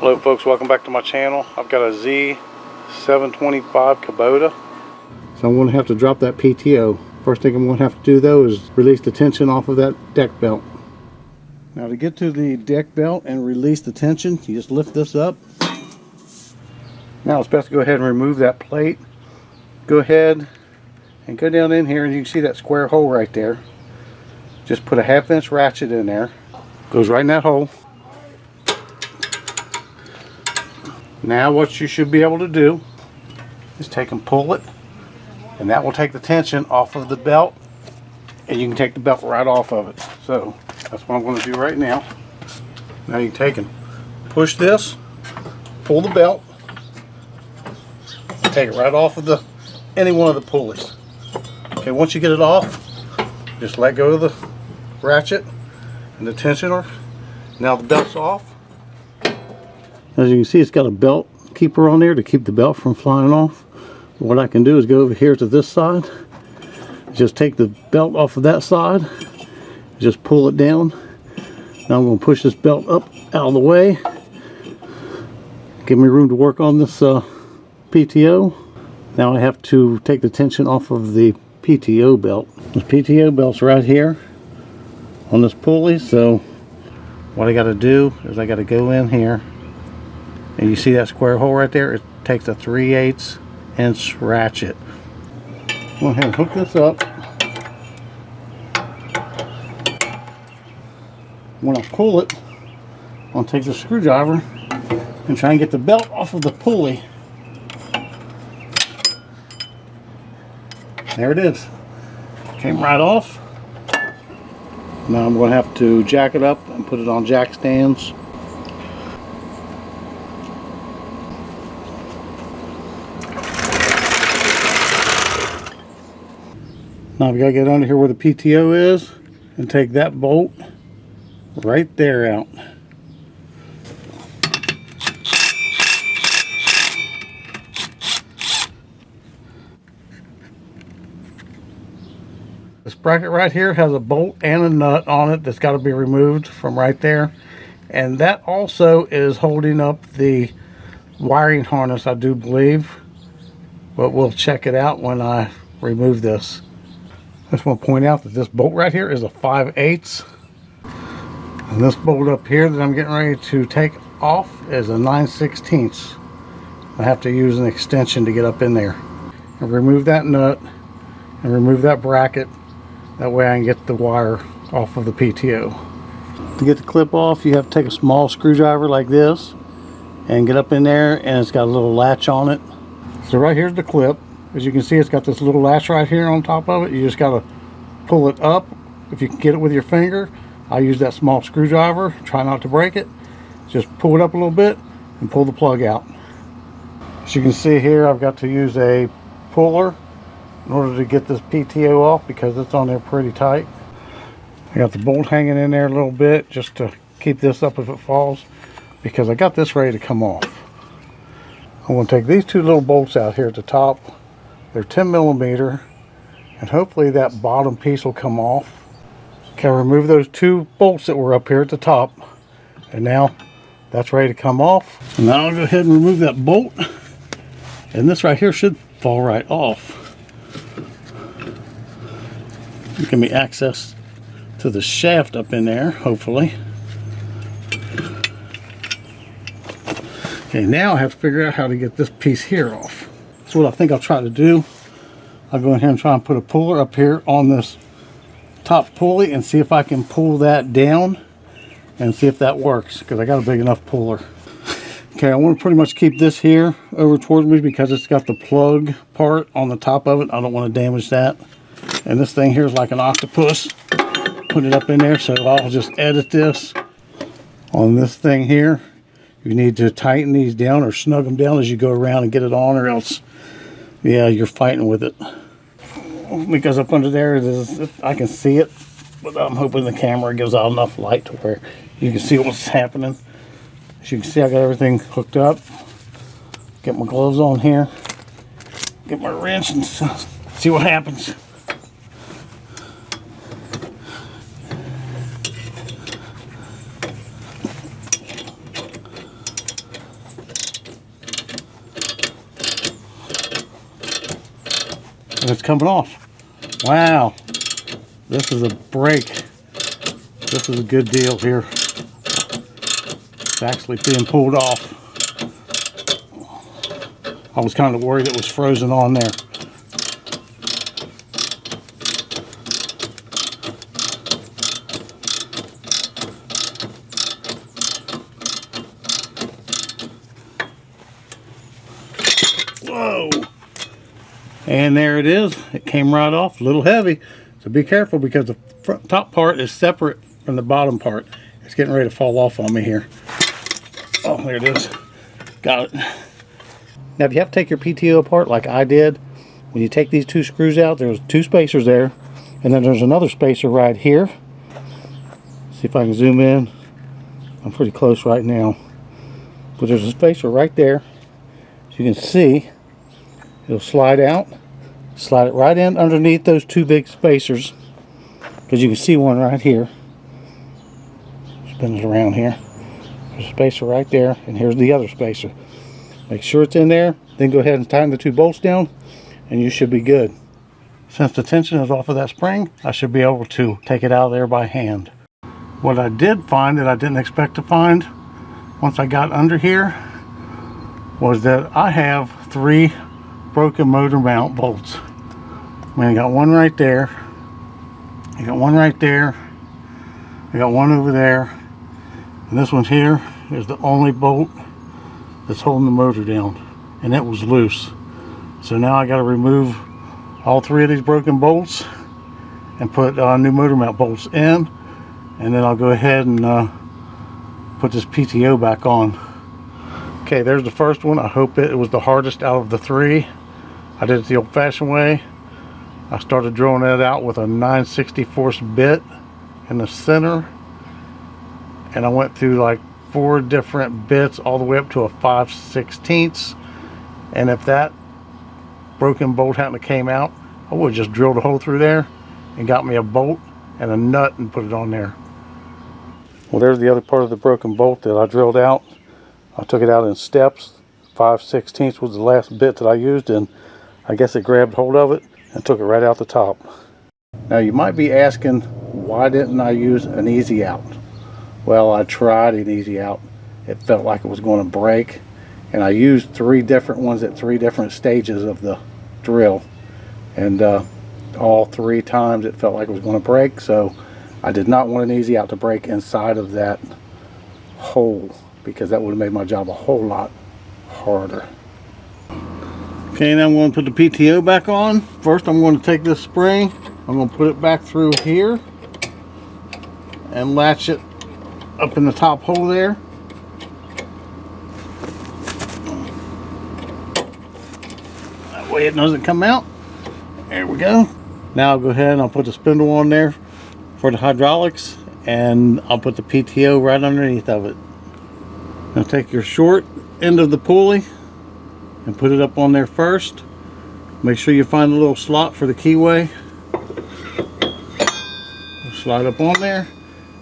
Hello folks, welcome back to my channel. I've got a Z725 Kubota. So I'm going to have to drop that PTO. First thing I'm going to have to do though is release the tension off of that deck belt. Now to get to the deck belt and release the tension, you just lift this up. Now it's best to go ahead and remove that plate. Go ahead and go down in here and you can see that square hole right there. Just put a 1/2 inch ratchet in there. Goes right in that hole. Now what you should be able to do is take and pull it, and that will take the tension off of the belt, and you can take the belt right off of it. So that's what I'm going to do right now. Now you can take and push this, pull the belt, take it right off of any one of the pulleys. Okay, once you get it off, just let go of the ratchet and the tensioner. Now the belt's off. As you can see, it's got a belt keeper on there to keep the belt from flying off. What I can do is go over here to this side, just take the belt off of that side, just pull it down. Now I'm going to push this belt up out of the way, give me room to work on this PTO. Now I have to take the tension off of the PTO belt. The PTO belt's right here on this pulley, so what I got to do is I got to go in here. And you see that square hole right there? It takes a 3/8 inch ratchet. Go ahead and hook this up. When I pull it, I'm going to take the screwdriver and try and get the belt off of the pulley. There it is. Came right off. Now I'm going to have to jack it up and put it on jack stands. Now I've got to get under here where the PTO is and take that bolt right there out. This bracket right here has a bolt and a nut on it that's got to be removed from right there. And that also is holding up the wiring harness, I do believe. But we'll check it out when I remove this. I just want to point out that this bolt right here is a 5/8. And this bolt up here that I'm getting ready to take off is a 9/16. I have to use an extension to get up in there. And remove that nut and remove that bracket. That way I can get the wire off of the PTO. To get the clip off, you have to take a small screwdriver like this and get up in there, and it's got a little latch on it. So right here's the clip. As you can see, it's got this little latch right here on top of it. You just got to pull it up. If you can get it with your finger, I use that small screwdriver. Try not to break it. Just pull it up a little bit and pull the plug out. As you can see here, I've got to use a puller in order to get this PTO off because it's on there pretty tight. I got the bolt hanging in there a little bit just to keep this up if it falls, because I got this ready to come off. I'm going to take these two little bolts out here at the top. They're 10mm, and hopefully that bottom piece will come off. Okay, remove those two bolts that were up here at the top, and now that's ready to come off. And now I'll go ahead and remove that bolt, and this right here should fall right off. Give me access to the shaft up in there, hopefully. Okay, now I have to figure out how to get this piece here off. That's what I think I'll try to do. I'll go in here and try and put a puller up here on this top pulley and see if I can pull that down and see if that works, because I got a big enough puller. Okay, I want to pretty much keep this here over towards me because it's got the plug part on the top of it. I don't want to damage that. And this thing here is like an octopus. Put it up in there, so I'll just edit this on this thing here. You need to tighten these down or snug them down as you go around and get it on, or else, yeah, you're fighting with it. Because up under there, I can see it, but I'm hoping the camera gives out enough light to where you can see what's happening. As you can see, I got everything hooked up. Get my gloves on here. Get my wrench and see what happens. and it's coming off. Wow, this is a break. This is a good deal here. It's actually being pulled off. I was kind of worried it was frozen on there. Whoa! And there it is. It came right off. A little heavy, so be careful because the top part is separate from the bottom part. It's getting ready to fall off on me here. Oh, there it is. Got it. Now, if you have to take your PTO apart like I did, when you take these two screws out, there's two spacers there, and then there's another spacer right here. See if I can zoom in. I'm pretty close right now. But there's a spacer right there. So you can see, it'll slide out, slide it right in underneath those two big spacers, because you can see one right here. Spin it around here. There's a spacer right there, and here's the other spacer. Make sure it's in there, then go ahead and tighten the two bolts down, and you should be good. Since the tension is off of that spring, I should be able to take it out of there by hand. What I did find that I didn't expect to find once I got under here was that I have 3 broken motor mount bolts. I mean, I got one right there, I got one right there, I got one over there, and this one here is the only bolt that's holding the motor down, and it was loose. So now I got to remove all 3 of these broken bolts and put new motor mount bolts in, and then I'll go ahead and put this PTO back on. Okay, there's the first one. I hope it was the hardest out of the 3. I did it the old-fashioned way. I started drilling it out with a 9/64 bit in the center, and I went through like 4 different bits all the way up to a 5/16, and if that broken bolt hadn't came out, I would have just drilled a hole through there and got me a bolt and a nut and put it on there. Well, there's the other part of the broken bolt that I drilled out. I took it out in steps. 5/16 was the last bit that I used, and I guess it grabbed hold of it and took it right out the top. Now you might be asking, why didn't I use an easy out? Well, I tried an easy out. It felt like it was going to break, and I used 3 different ones at 3 different stages of the drill, and all 3 times it felt like it was going to break. So I did not want an easy out to break inside of that hole, because that would have made my job a whole lot harder. Okay, now I'm going to put the PTO back on. First, I'm going to take this spring, I'm going to put it back through here and latch it up in the top hole there. That way it doesn't come out. There we go. Now I'll go ahead and I'll put the spindle on there for the hydraulics, and I'll put the PTO right underneath of it. Now take your short end of the pulley and put it up on there first. Make sure you find a little slot for the keyway. Slide up on there.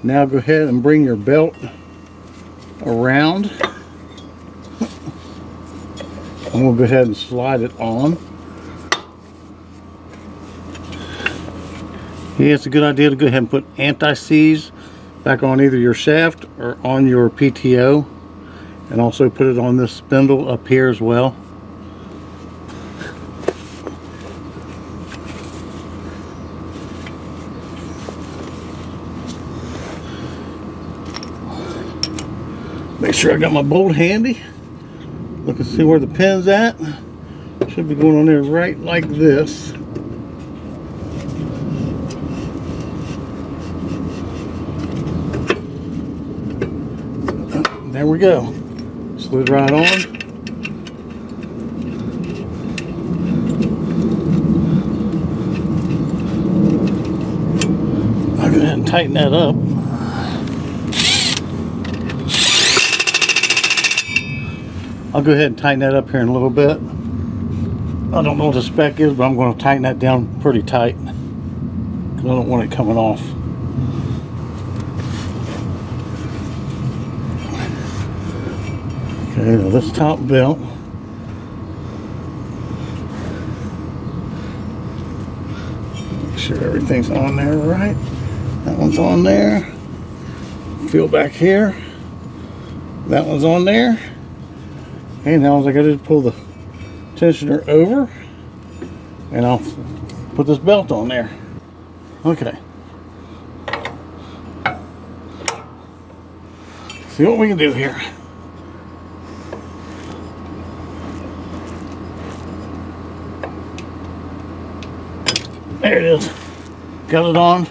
Now go ahead and bring your belt around, and we'll go ahead and slide it on. Yeah, it's a good idea to go ahead and put anti-seize back on either your shaft or on your PTO, and also put it on this spindle up here as well. Make sure I got my bolt handy. Look and see where the pin's at. Should be going on there right like this. There we go. Slid right on. I'll go ahead and tighten that up. I'll go ahead and tighten that up here in a little bit. I don't know what the spec is, but I'm going to tighten that down pretty tight, because I don't want it coming off. Okay, now this top belt sure everything's on there right. That one's on there. Feel back here. That one's on there. Okay, now all I gotta do is pull the tensioner over and I'll put this belt on there. Okay. See what we can do here. There it is. Got it on.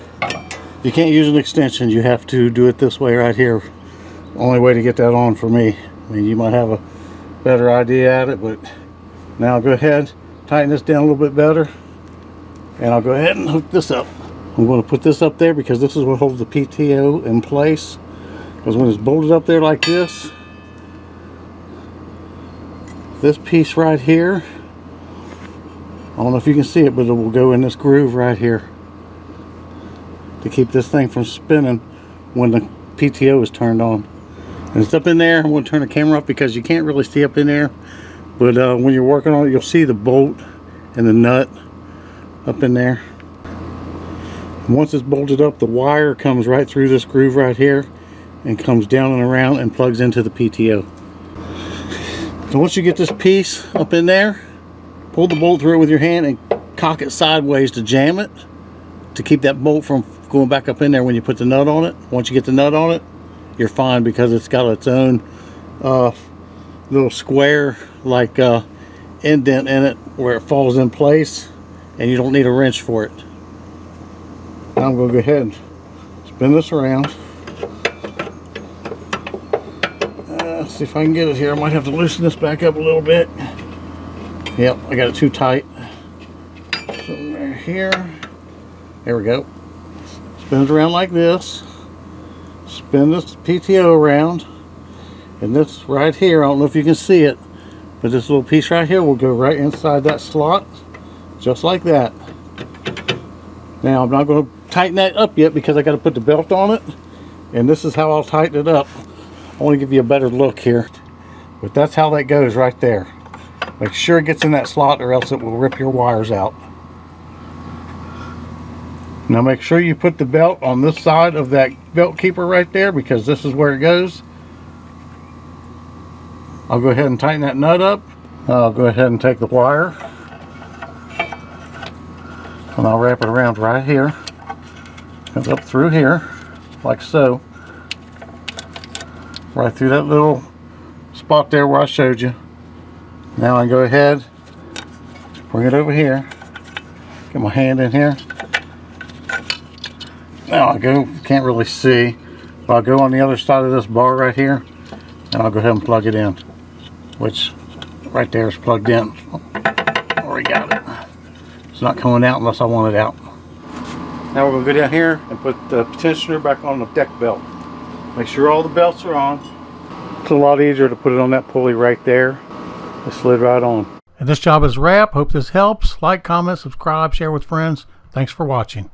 You can't use an extension. You have to do it this way right here. Only way to get that on for me. I mean, you might have a better idea at it, but now I'll go ahead, tighten this down a little bit better, and I'll go ahead and hook this up. I'm going to put this up there because this is what holds the PTO in place. Because when it's bolted up there like this piece right here, I don't know if you can see it, but it will go in this groove right here to keep this thing from spinning when the PTO is turned on. And it's up in there. I'm going to turn the camera up because you can't really see up in there, but when you're working on it, you'll see the bolt and the nut up in there. And once it's bolted up, the wire comes right through this groove right here and comes down and around and plugs into the PTO. So once you get this piece up in there, pull the bolt through it with your hand and cock it sideways to jam it, to keep that bolt from going back up in there when you put the nut on it. Once you get the nut on it, you're fine because it's got its own little square like indent in it where it falls in place, and you don't need a wrench for it. Now I'm going to go ahead and spin this around. Let's see if I can get it here. I might have to loosen this back up a little bit. Yep, I got it too tight. So right here. There we go. Spin it around like this. Spin this PTO around. And this right here, I don't know if you can see it, but this little piece right here will go right inside that slot. Just like that. Now I'm not going to tighten that up yet because I got to put the belt on it. And this is how I'll tighten it up. I want to give you a better look here. But that's how that goes right there. Make sure it gets in that slot or else it will rip your wires out. Now make sure you put the belt on this side of that belt keeper right there because this is where it goes. I'll go ahead and tighten that nut up. I'll go ahead and take the wire and I'll wrap it around right here. Comes up through here like so. Right through that little spot there where I showed you. Now I go ahead, bring it over here, get my hand in here. Now I go, can't really see, but I'll go on the other side of this bar right here, and I'll go ahead and plug it in, which right there is plugged in. Already got it. It's not coming out unless I want it out. Now we're going to go down here and put the tensioner back on the deck belt. Make sure all the belts are on. It's a lot easier to put it on that pulley right there. It slid right on. And this job is a wrap. Hope this helps. Like, comment, subscribe, share with friends. Thanks for watching.